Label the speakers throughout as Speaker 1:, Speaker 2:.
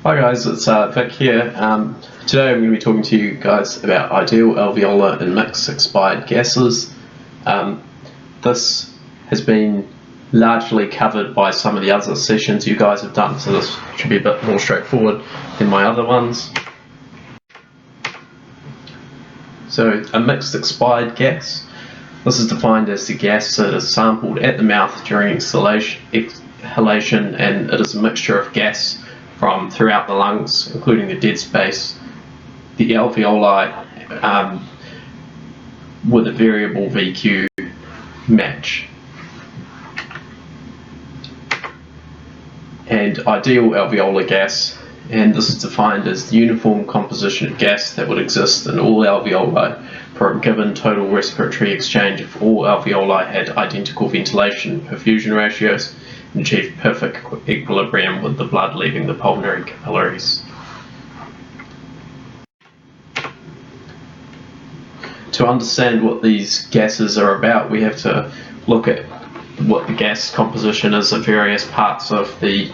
Speaker 1: Hi guys, it's Vic here. Today I'm going to be talking to you guys about ideal, alveolar and mixed expired gases. This has been largely covered by some of the other sessions you guys have done, so this should be a bit more straightforward than my other ones. So a mixed expired gas. This is defined as the gas that is sampled at the mouth during exhalation and it is a mixture of gas from throughout the lungs, including the dead space, the alveoli, with a variable VQ match. And ideal alveolar gas, and this is defined as the uniform composition of gas that would exist in all alveoli for a given total respiratory exchange if all alveoli had identical ventilation perfusion ratios and achieved perfect equilibrium with the blood leaving the pulmonary capillaries. To understand what these gases are about, we have to look at what the gas composition is at various parts of the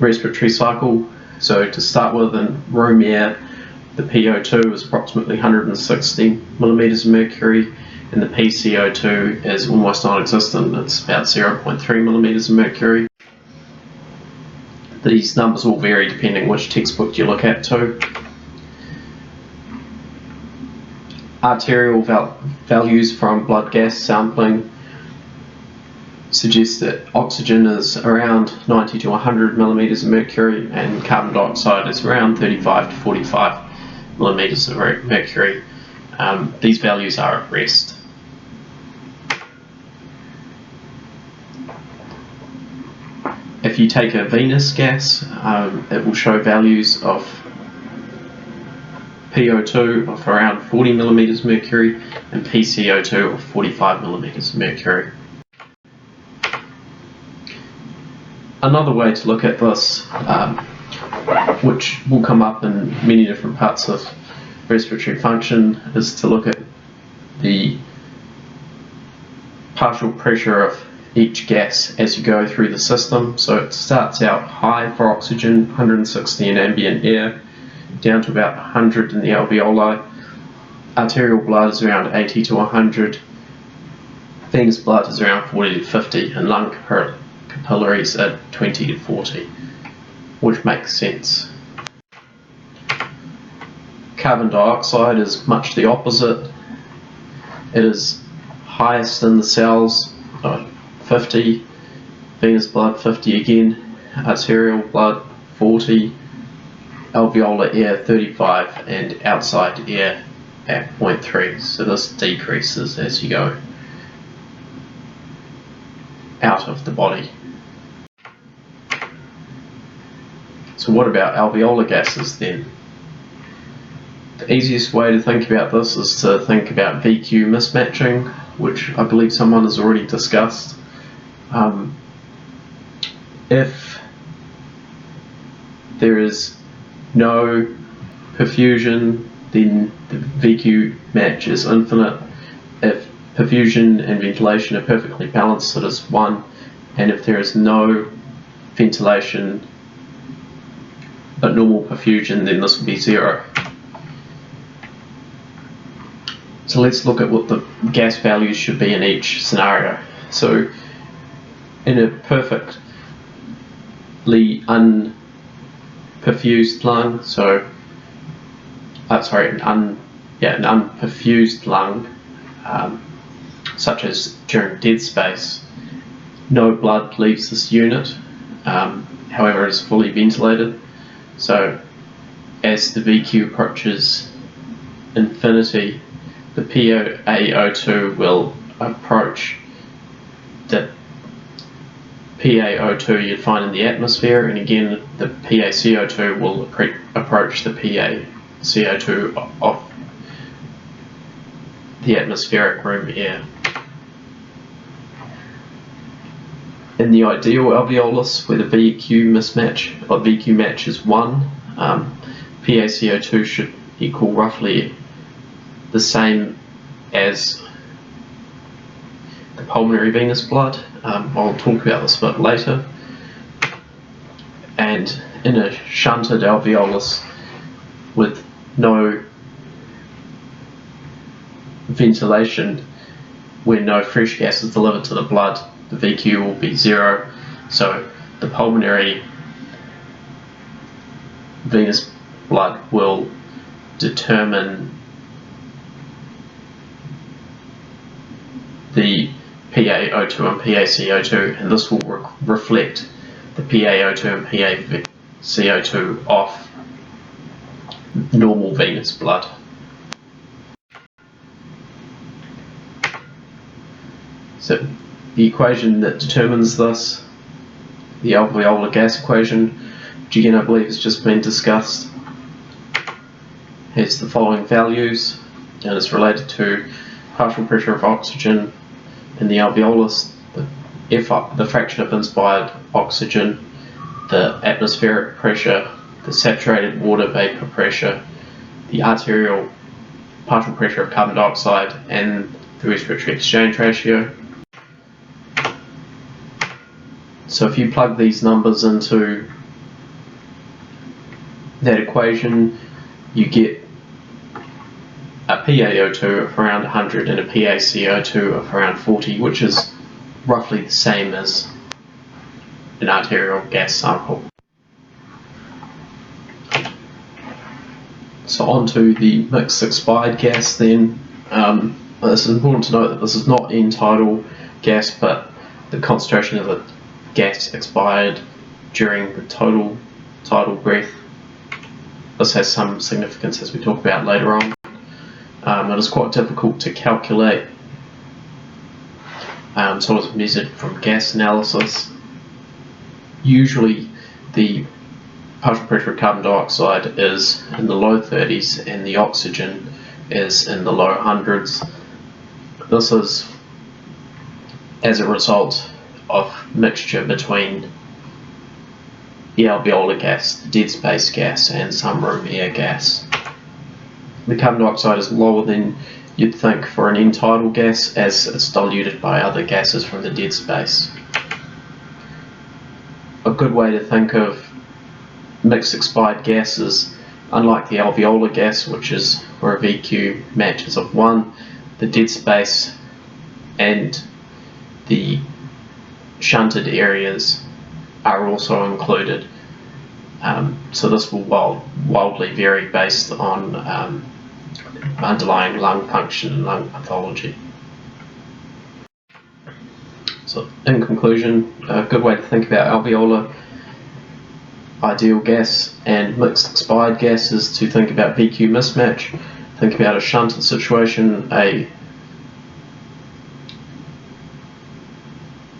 Speaker 1: respiratory cycle. So to start with, in room air, the PO2 is approximately 160 millimeters of mercury, and the PCO2 is almost non-existent. It's about 0.3 millimeters of mercury. These numbers will vary depending which textbook you look at too. Arterial values from blood gas sampling suggest that oxygen is around 90 to 100 millimeters of mercury and carbon dioxide is around 35 to 45 millimeters of mercury. These values are at rest. If you take a venous gas, it will show values of PO2 of around 40 millimeters of mercury and PCO2 of 45 millimeters of mercury. Another way to look at this, which will come up in many different parts of respiratory function, is to look at the partial pressure of each gas as you go through the system. So it starts out high for oxygen, 160 in ambient air, down to about 100 in the alveoli. Arterial blood is around 80 to 100. Venous blood is around 40 to 50, and lung capillaries at 20 to 40, which makes sense. Carbon dioxide is much the opposite. It is highest in the cells, 50, venous blood 50 again, arterial blood 40, alveolar air 35, and outside air at 0.3. So this decreases as you go out of the body. So what about alveolar gases then? The easiest way to think about this is to think about VQ mismatching, which I believe someone has already discussed. If there is no perfusion, then the VQ match is infinite. If perfusion and ventilation are perfectly balanced, it is 1, and if there is no ventilation but normal perfusion, then this will be 0. So let's look at what the gas values should be in each scenario. So in a perfectly unperfused lung, an unperfused lung, such as during dead space, no blood leaves this unit, however it is fully ventilated. So as the VQ approaches infinity, the PaO2 will approach the PaO2 you'd find in the atmosphere, and again the PaCO2 will approach the PaCO2 of the atmospheric room air. In the ideal alveolus, where the VQ match is 1, PaCO2 should equal roughly the same as the pulmonary venous blood. I'll talk about this a bit later. And and in a shunted alveolus with no ventilation, when no fresh gas is delivered to the blood, the VQ will be 0. So the pulmonary venous blood will determine the PaO2 and PaCO2, and this will reflect the PaO2 and PaCO2 off normal venous blood. So the equation that determines this, the alveolar gas equation, which again I believe has just been discussed, has the following values, and it's related to partial pressure of oxygen in the alveolus, the fraction of inspired oxygen, the atmospheric pressure, the saturated water vapor pressure, the arterial partial pressure of carbon dioxide, and the respiratory exchange ratio. So if you plug these numbers into that equation, you get a PaO2 of around 100 and a PaCO2 of around 40, which is roughly the same as an arterial gas sample. So on to the mixed expired gas then. It's important to note that this is not end-tidal gas, but the concentration of the gas expired during the total tidal breath. This has some significance as we talk about later on. It is quite difficult to calculate, so it's measured from gas analysis. Usually the partial pressure of carbon dioxide is in the low 30s and the oxygen is in the low hundreds. This is as a result of mixture between the alveolar gas, the dead space gas, and some room air gas. The carbon dioxide is lower than you'd think for an end-tidal gas, as it's diluted by other gases from the dead space. A good way to think of mixed expired gases, unlike the alveolar gas, which is where a VQ matches of 1, the dead space and the shunted areas are also included. So this will wildly vary based on underlying lung function and lung pathology. So in conclusion, a good way to think about alveolar ideal gas and mixed expired gas is to think about VQ mismatch. Think about a shunted situation, a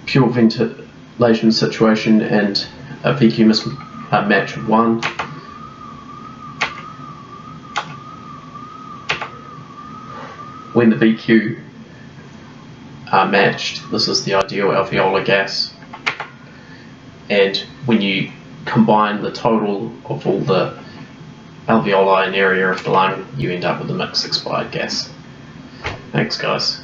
Speaker 1: pure ventilation situation, and a VQ mismatch of 1. When the VQ are matched, this is the ideal alveolar gas, and when you combine the total of all the alveoli and area of the lung, you end up with a mixed expired gas. Thanks guys.